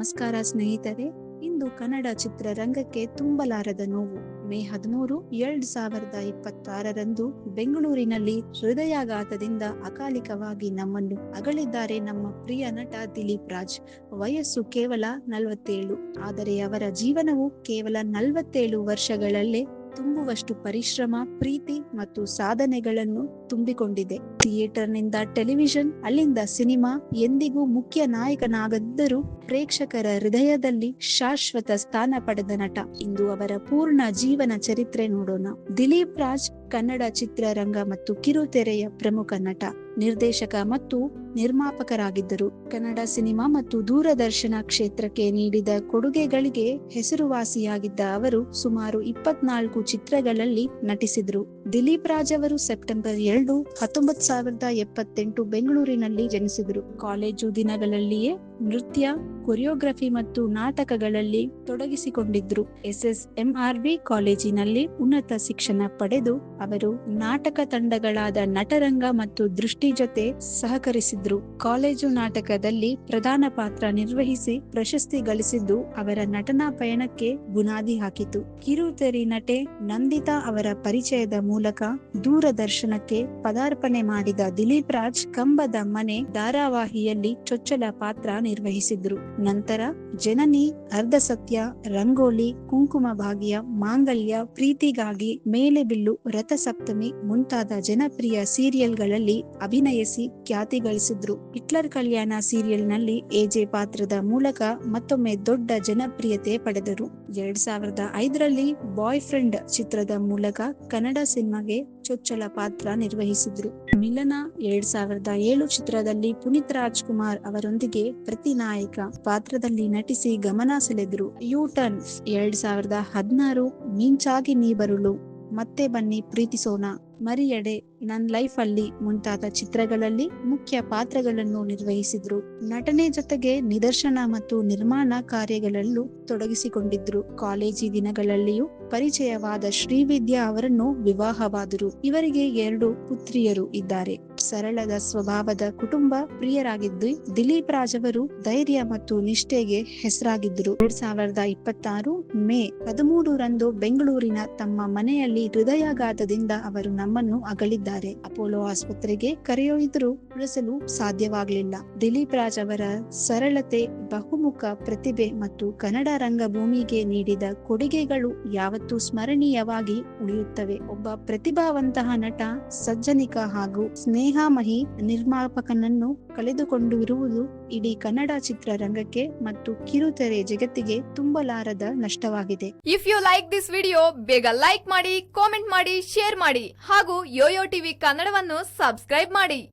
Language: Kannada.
ನಮಸ್ಕಾರ ಸ್ನೇಹಿತರೆ. ಇಂದು ಕನ್ನಡ ಚಿತ್ರರಂಗಕ್ಕೆ ತುಂಬಲಾರದ ನೋವು. ಮೇ 13, 2026ರಂದು ಬೆಂಗಳೂರಿನಲ್ಲಿ ಹೃದಯಾಘಾತದಿಂದ ಅಕಾಲಿಕವಾಗಿ ನಮ್ಮನ್ನು ಅಗಲಿದ್ದಾರೆ ನಮ್ಮ ಪ್ರಿಯ ನಟ ದಿಲೀಪ್ ರಾಜ್. ವಯಸ್ಸು ಕೇವಲ 47, ಆದರೆ ಅವರ ಜೀವನವು ಕೇವಲ 47 ವರ್ಷಗಳಲ್ಲೇ ತುಂಬುವಷ್ಟು ಪರಿಶ್ರಮ, ಪ್ರೀತಿ ಮತ್ತು ಸಾಧನೆಗಳನ್ನು ತುಂಬಿಕೊಂಡಿದೆ. ಥಿಯೇಟರ್ನಿಂದ ಟೆಲಿವಿಷನ್, ಅಲ್ಲಿಂದ ಸಿನಿಮಾ, ಎಂದಿಗೂ ಮುಖ್ಯ ನಾಯಕನಾಗದಿದ್ದರೂ ಪ್ರೇಕ್ಷಕರ ಹೃದಯದಲ್ಲಿ ಶಾಶ್ವತ ಸ್ಥಾನ ಪಡೆದ ನಟ. ಇಂದು ಅವರ ಪೂರ್ಣ ಜೀವನ ಚರಿತ್ರೆ ನೋಡೋಣ. ದಿಲೀಪ್ ರಾಜ್ ಕನ್ನಡ ಚಿತ್ರರಂಗ ಮತ್ತು ಕಿರುತೆರೆಯ ಪ್ರಮುಖ ನಟ, ನಿರ್ದೇಶಕ ಮತ್ತು ನಿರ್ಮಾಪಕರಾಗಿದ್ದರು. ಕನ್ನಡ ಸಿನಿಮಾ ಮತ್ತು ದೂರದರ್ಶನ ಕ್ಷೇತ್ರಕ್ಕೆ ನೀಡಿದ ಕೊಡುಗೆಗಳಿಗೆ ಹೆಸರುವಾಸಿಯಾಗಿದ್ದ ಅವರು ಸುಮಾರು 24 ಚಿತ್ರಗಳಲ್ಲಿ ನಟಿಸಿದ್ರು. ದಿಲೀಪ್ ರಾಜ್ ಅವರು ಸೆಪ್ಟೆಂಬರ್ 2, 1978 ಬೆಂಗಳೂರಿನಲ್ಲಿ ಜನಿಸಿದರು. ಕಾಲೇಜು ದಿನಗಳಲ್ಲಿಯೇ ನೃತ್ಯ, ಕೊರಿಯೋಗ್ರಫಿ ಮತ್ತು ನಾಟಕಗಳಲ್ಲಿ ತೊಡಗಿಸಿಕೊಂಡಿದ್ರು. SSMRB ಕಾಲೇಜಿನಲ್ಲಿ ಉನ್ನತ ಶಿಕ್ಷಣ ಪಡೆದು ಅವರು ನಾಟಕ ತಂಡಗಳಾದ ನಟರಂಗ ಮತ್ತು ದೃಷ್ಟಿ ಜೊತೆ ಸಹಕರಿಸಿದ್ರು. ಕಾಲೇಜು ನಾಟಕದಲ್ಲಿ ಪ್ರಧಾನ ಪಾತ್ರ ನಿರ್ವಹಿಸಿ ಪ್ರಶಸ್ತಿ ಗಳಿಸಿದ್ದು ಅವರ ನಟನಾ ಪಯಣಕ್ಕೆ ಬುನಾದಿ ಹಾಕಿತು. ಕಿರುತೆರೆ ನಟೆ ನಂದಿತಾ ಅವರ ಪರಿಚಯದ ಮೂಲಕ ದೂರದರ್ಶನಕ್ಕೆ ಪದಾರ್ಪಣೆ ಮಾಡಿದ ದಿಲೀಪ್ ರಾಜ್ ಕಂಬದ ಮನೆ ಧಾರಾವಾಹಿಯಲ್ಲಿ ಚೊಚ್ಚಲ ಪಾತ್ರ ನಿರ್ವಹಿಸಿದ್ರು. ನಂತರ ಜನನಿ, ಅರ್ಧ ಸತ್ಯ, ರಂಗೋಲಿ, ಕುಂಕುಮ ಭಾಗ್ಯ, ಮಾಂಗಲ್ಯ, ಪ್ರೀತಿಗಾಗಿ, ಮೇಲೆ ಬಿಲ್ಲು, ರಥಸಪ್ತಮಿ ಮುಂತಾದ ಜನಪ್ರಿಯ ಸೀರಿಯಲ್ಗಳಲ್ಲಿ ಅಭಿನಯಿಸಿ ಖ್ಯಾತಿ ಗಳಿಸಿದ್ರು. ಹಿಟ್ಲರ್ ಕಲ್ಯಾಣ ಸೀರಿಯಲ್ನಲ್ಲಿ ಎಜೆ ಪಾತ್ರದ ಮೂಲಕ ಮತ್ತೊಮ್ಮೆ ದೊಡ್ಡ ಜನಪ್ರಿಯತೆ ಪಡೆದರು. 2005ರಲ್ಲಿ ಬಾಯ್ ಫ್ರೆಂಡ್ ಚಿತ್ರದ ಮೂಲಕ ಕನ್ನಡ ಸಿನಿಮಾಗೆ ಚೊಚ್ಚಲ ಪಾತ್ರ ನಿರ್ವಹಿಸಿದ್ರು. ಮಿಲನ 2007 ಚಿತ್ರದಲ್ಲಿ ಪುನೀತ್ ರಾಜ್ಕುಮಾರ್ ಅವರೊಂದಿಗೆ ಪ್ರತಿನಾಯಕ ಪಾತ್ರದಲ್ಲಿ ನಟಿಸಿ ಗಮನ ಸೆಳೆದ್ರು. ಯು-ಟರ್ನ್ 2016, ಮಿಂಚಾಗಿ ನೀ ಬರುಳು, ಮತ್ತೆ ಬನ್ನಿ ಪ್ರೀತಿಸೋಣ, ಮರಿಯಡೆ, ನನ್ ಲೈಫ್ ಅಲ್ಲಿ ಮುಂತಾದ ಚಿತ್ರಗಳಲ್ಲಿ ಮುಖ್ಯ ಪಾತ್ರಗಳನ್ನು ನಿರ್ವಹಿಸಿದ್ರು. ನಟನೆ ಜೊತೆಗೆ ನಿದರ್ಶನ ಮತ್ತು ನಿರ್ಮಾಣ ಕಾರ್ಯಗಳಲ್ಲೂ ತೊಡಗಿಸಿಕೊಂಡಿದ್ರು. ಕಾಲೇಜಿ ದಿನಗಳಲ್ಲಿಯೂ ಪರಿಚಯವಾದ ಶ್ರೀವಿದ್ಯಾ ಅವರನ್ನು ವಿವಾಹವಾದರು. ಇವರಿಗೆ 2 ಪುತ್ರಿಯರು ಇದ್ದಾರೆ. ಸರಳದ ಸ್ವಭಾವದ ಕುಟುಂಬ ಪ್ರಿಯರಾಗಿದ್ದು ದಿಲೀಪ್ ರಾಜ್ ಅವರು ಧೈರ್ಯ ಮತ್ತು ನಿಷ್ಠೆಗೆ ಹೆಸರಾಗಿದ್ದರು. 2026 ಮೇ 13ರಂದು ಬೆಂಗಳೂರಿನ ತಮ್ಮ ಮನೆಯಲ್ಲಿ ಹೃದಯಾಘಾತದಿಂದ ಅವರು ನಮ್ಮನ್ನು ಅಗಲಿದ್ದಾರೆ. ಅಪೋಲೋ ಆಸ್ಪತ್ರೆಗೆ ಕರೆಯೊಯ್ದರೂ ಉಳಿಸಲು ಸಾಧ್ಯವಾಗಲಿಲ್ಲ. ದಿಲೀಪ್ ರಾಜ್ ಅವರ ಸರಳತೆ, ಬಹುಮುಖ ಪ್ರತಿಭೆ ಮತ್ತು ಕನ್ನಡ ರಂಗಭೂಮಿಗೆ ನೀಡಿದ ಕೊಡುಗೆಗಳು ಯಾವತ್ತೂ ಸ್ಮರಣೀಯವಾಗಿ ಉಳಿಯುತ್ತವೆ. ಒಬ್ಬ ಪ್ರತಿಭಾವಂತಹ ನಟ, ಸಜ್ಜನಿಕ ಹಾಗೂ ಸ್ನೇಹಮಯಿ ನಿರ್ಮಾಪಕನನ್ನು ಕಳೆದುಕೊಂಡಿರುವುದು ಇಡೀ ಕನ್ನಡ ಚಿತ್ರರಂಗಕ್ಕೆ ಮತ್ತು ಕಿರುತೆರೆ ಜಗತ್ತಿಗೆ ತುಂಬಲಾರದ ನಷ್ಟವಾಗಿದೆ. If you like this video, ಬೇಗ ಲೈಕ್ ಮಾಡಿ, ಕಾಮೆಂಟ್ ಮಾಡಿ, ಶೇರ್ ಮಾಡಿ ಹಾಗೂ ಯೋಯೋ ಟಿವಿ ಕನ್ನಡವನ್ನು ಸಬ್ಸ್ಕ್ರೈಬ್ ಮಾಡಿ.